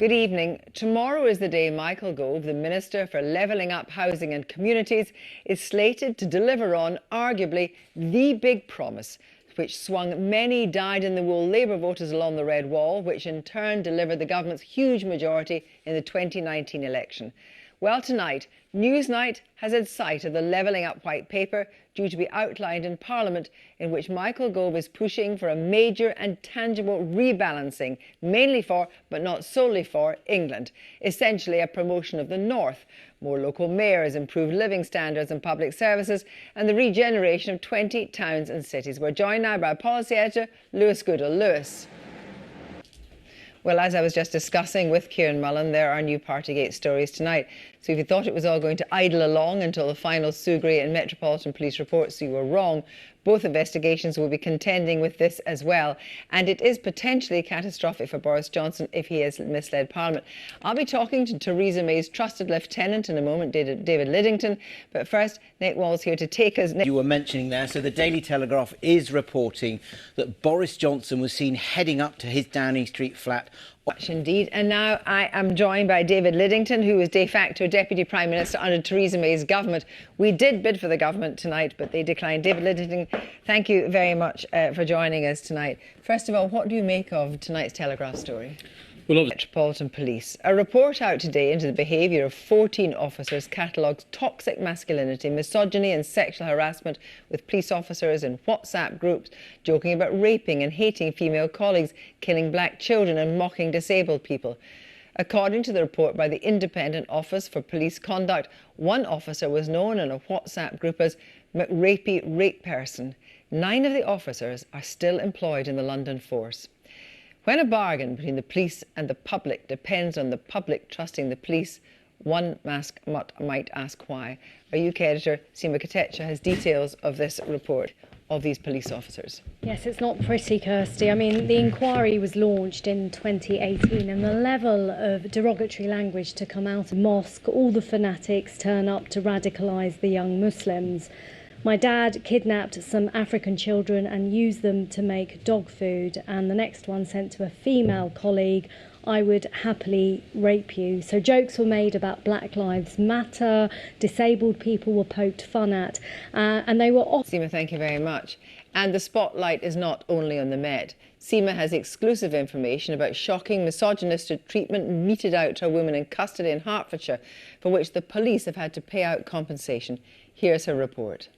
Good evening. Tomorrow is the day Michael Gove, the Minister for Levelling Up Housing and Communities, is slated to deliver on arguably the big promise, which swung many dyed-in-the-wool Labour voters along the red wall, which in turn delivered the government's huge majority in the 2019 election. Well, tonight, Newsnight has had sight of the Levelling Up White Paper due to be outlined in Parliament, in which Michael Gove is pushing for a major and tangible rebalancing, mainly for, but not solely for, England. Essentially a promotion of the North, more local mayors, improved living standards and public services, and the regeneration of 20 towns and cities. We're joined now by policy editor Lewis Goodall. Lewis. Well, as I was just discussing with Kieran Mullen, there are new Partygate stories tonight. So if you thought it was all going to idle along until the final Sugrue and Metropolitan Police reports, you were wrong. Both investigations will be contending with this as well. And it is potentially catastrophic for Boris Johnson if he has misled Parliament. I'll be talking to Theresa May's trusted lieutenant in a moment, David Liddington. But first, Nick Wall's here to take us. You were mentioning there, so the Daily Telegraph is reporting that Boris Johnson was seen heading up to his Downing Street flat. Indeed. And now I am joined by David Liddington, who is de facto Deputy Prime Minister under Theresa May's government. We did bid for the government tonight, but they declined. David Liddington, thank you very much for joining us tonight. First of all, what do you make of tonight's Telegraph story? Well, Metropolitan Police. A report out today into the behaviour of 14 officers catalogues toxic masculinity, misogyny and sexual harassment with police officers in WhatsApp groups, joking about raping and hating female colleagues, killing black children and mocking disabled people. According to the report by the Independent Office for Police Conduct, one officer was known in a WhatsApp group as McRapey Rape Person. 9 of the officers are still employed in the London force. When a bargain between the police and the public depends on the public trusting the police, one might ask why. Our UK editor, Seema Katecha, has details of this report of these police officers. Yes, it's not pretty, Kirsty. I mean, the inquiry was launched in 2018 and the level of derogatory language to come out of mosque, all the fanatics turn up to radicalise the young Muslims. My dad kidnapped some African children and used them to make dog food, and the next one sent to a female colleague, I would happily rape you. So jokes were made about Black Lives Matter, disabled people were poked fun at, and they were off. Seema, thank you very much. And the spotlight is not only on the Met. Seema has exclusive information about shocking misogynistic treatment meted out to a woman in custody in Hertfordshire, for which the police have had to pay out compensation. Here's her report.